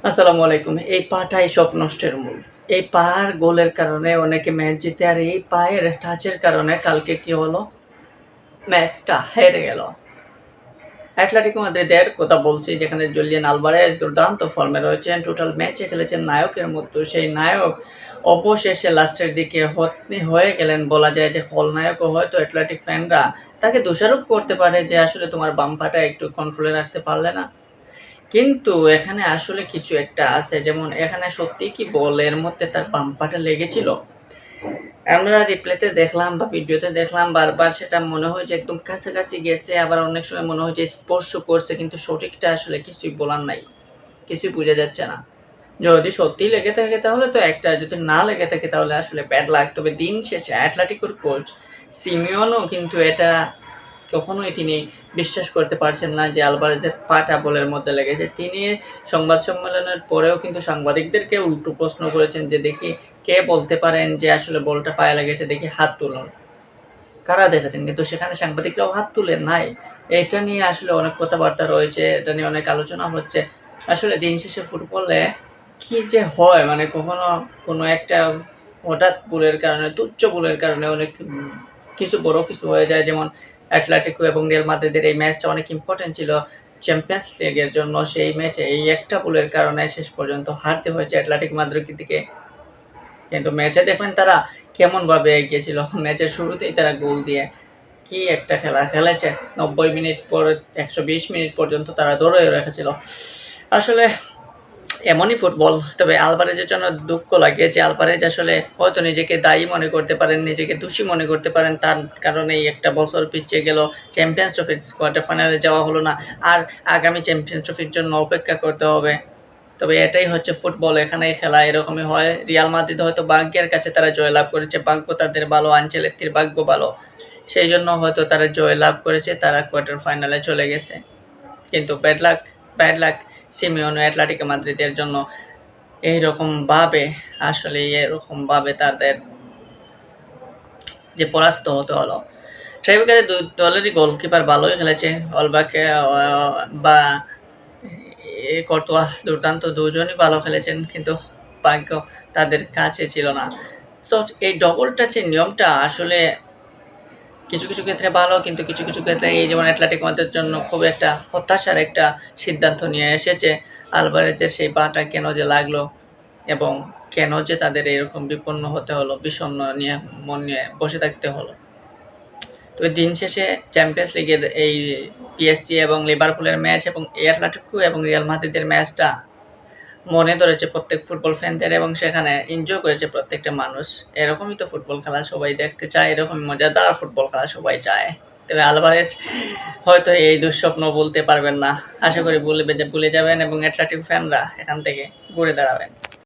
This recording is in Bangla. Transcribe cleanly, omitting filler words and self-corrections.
আসসালামু আলাইকুম। এই পাটাই সব নষ্টের মূল। এই পার গোলের কারণে অনেকে ম্যাচ জিতে আর এই পায়ের টাচের কারণে কালকে কি হলো? ম্যাচটা হেরে গেল। অ্যাটলেটিকো মাদ্রিদের কথা বলছি যেখানে জুলিয়ান আলভারেজ দুর্দান্ত ফর্মে রয়েছেন। টোটাল ম্যাচে খেলেছেন নায়কের মতো। সেই নায়ক অবশেষে লাস্টের দিকে হয়ে গেলেন বলা যায় যে খলনায়কও হয়তো অ্যাটলেটিক ফ্যানরা তাকে দোষারোপ করতে পারে যে আসলে তোমার বাম পাটা একটু কন্ট্রোলে রাখতে পারলে না। কিন্তু এখানে আসলে কিছু একটা আছে। যেমন এখানে সত্যিই কি বলের মধ্যে তার বাম পাটা লেগেছিল? আমরা রিপ্লেতে দেখলাম বা ভিডিওতে দেখলাম বারবার সেটা মনে হয় যে একদম কাছাকাছি গেছে, আবার অনেক সময় মনে হয় যে স্পর্শ করছে, কিন্তু সঠিকটা আসলে কিছুই বলার নাই। কিছুই বোঝা যাচ্ছে না। যদি সত্যিই লেগে থাকে তাহলে তো একটা, যদি না লেগে থাকে তাহলে আসলে ব্যাড লাক। তবে দিন শেষে অ্যাটলেটিকোর কোচ সিমিওনও কিন্তু এটা কখনোই তিনি বিশ্বাস করতে পারছেন না যে আলভারেজের পাটা বলের মধ্যে লেগেছে। তিনি সংবাদ সম্মেলনের পরেও কিন্তু সাংবাদিকদেরকে উল্টো প্রশ্ন করেছেন যে, "দেখি কে বলতে পারেন যে আসলে বলটা পায়ে লেগেছে? দেখি হাত তুলুন।" কারা দেখেছেন? কিন্তু সেখানে সাংবাদিকরাও হাত তুলে নাই। এটা নিয়ে আসলে অনেক কথাবার্তা রয়েছে, এটা নিয়ে অনেক আলোচনা হচ্ছে। আসলে দিন শেষে ফুটবলে কি যে হয়, মানে কখনো কোনো একটা হঠাৎ ভুলের কারণে, তুচ্ছ ভুলের কারণে অনেক কিছু বড় কিছু হয়ে যায়। যেমন অ্যাটলেটিকো এবং রিয়াল মাদ্রিদের এই ম্যাচটা অনেক ইম্পোর্টেন্ট ছিল চ্যাম্পিয়ন্স লিগের জন্য। সেই ম্যাচে এই একটা ভুলের কারণে শেষ পর্যন্ত হারতে হয়েছে অ্যাটলেটিক মাদ্রিদকে। কিন্তু ম্যাচে দেখবেন তারা কেমনভাবে এগিয়েছিল। ম্যাচের শুরুতেই তারা গোল দিয়ে কি একটা খেলা খেলেছে। ৯০ মিনিট পর ১২০ মিনিট পর্যন্ত তারা ধরে রেখেছিল। আসলে এমনই ফুটবল। তবে আলভারেজের জন্য দুঃখ লাগে যে আলভারেজ আসলে হয়তো নিজেকে দায়ী মনে করতে পারেন, নিজেকে দোষী মনে করতে পারেন। তার কারণেই একটা বছর পিছিয়ে গেল। চ্যাম্পিয়ন্স ট্রফির কোয়ার্টার ফাইনালে যাওয়া হলো না। আর আগামী চ্যাম্পিয়ন্স ট্রফির জন্য অপেক্ষা করতে হবে। তবে এটাই হচ্ছে ফুটবল, এখানেই খেলা এরকমই হয়। রিয়াল মাদ্রিদ হয়তো ভাগ্যের কাছে তারা জয়লাভ করেছে। ভাগ্য তাদের ভালো, আনচেলত্তির ভাগ্য ভালো। সেইজন্য হয়তো তারা জয়লাভ করেছে, তারা কোয়ার্টার ফাইনালে চলে গেছে। কিন্তু ব্যাড লাক সিমিওনে অ্যাটলেটিকো মাদ্রিদের জন্য এইরকমভাবে, আসলে এরকমভাবে তাদের যে পরাস্ত হতে হলো। ট্রাইব্রেকারে দুই দলেরই গোলকিপার ভালোই খেলেছে। অলবাকে বা কর্তোয়া দুর্দান্ত দুজনই ভালো খেলেছেন, কিন্তু ভাগ্য তাদের কাছে ছিল না। সো এই ডবল টাচের নিয়মটা আসলে কিছু ক্ষেত্রে ভালো, কিন্তু কিছু ক্ষেত্রে এই যেমন অ্যাটলেটিকো মাদ্রিদের জন্য খুব একটা হতাশার একটা সিদ্ধান্ত নিয়ে এসেছে। আলভারেজের সেই পাটা কেন যে লাগলো এবং কেন যে তাদের এরকম বিপন্ন হতে হলো, বিষণ্ণ নিয়ে মন নিয়ে বসে থাকতে হলো। তবে দিন শেষে চ্যাম্পিয়ন্স লিগের এই পিএসজি এবং লিভারপুলের ম্যাচ এবং অ্যাটলেটিকো এবং রিয়াল মাদ্রিদের ম্যাচটা মনে ধরেছে প্রত্যেক ফুটবল ফ্যানদের, এবং সেখানে এনজয় করেছে প্রত্যেকটা মানুষ। এরকমই তো ফুটবল খেলা সবাই দেখতে চায়, এরকমই মজাদার ফুটবল খেলা সবাই চায়। তবে আলভারেজ হয়তো এই দুঃস্বপ্ন ভুলতে পারবেন না। আশা করি ভুলে যাবেন এবং অ্যাটলেটিকো ফ্যানরা এখান থেকে ঘুরে দাঁড়াবেন।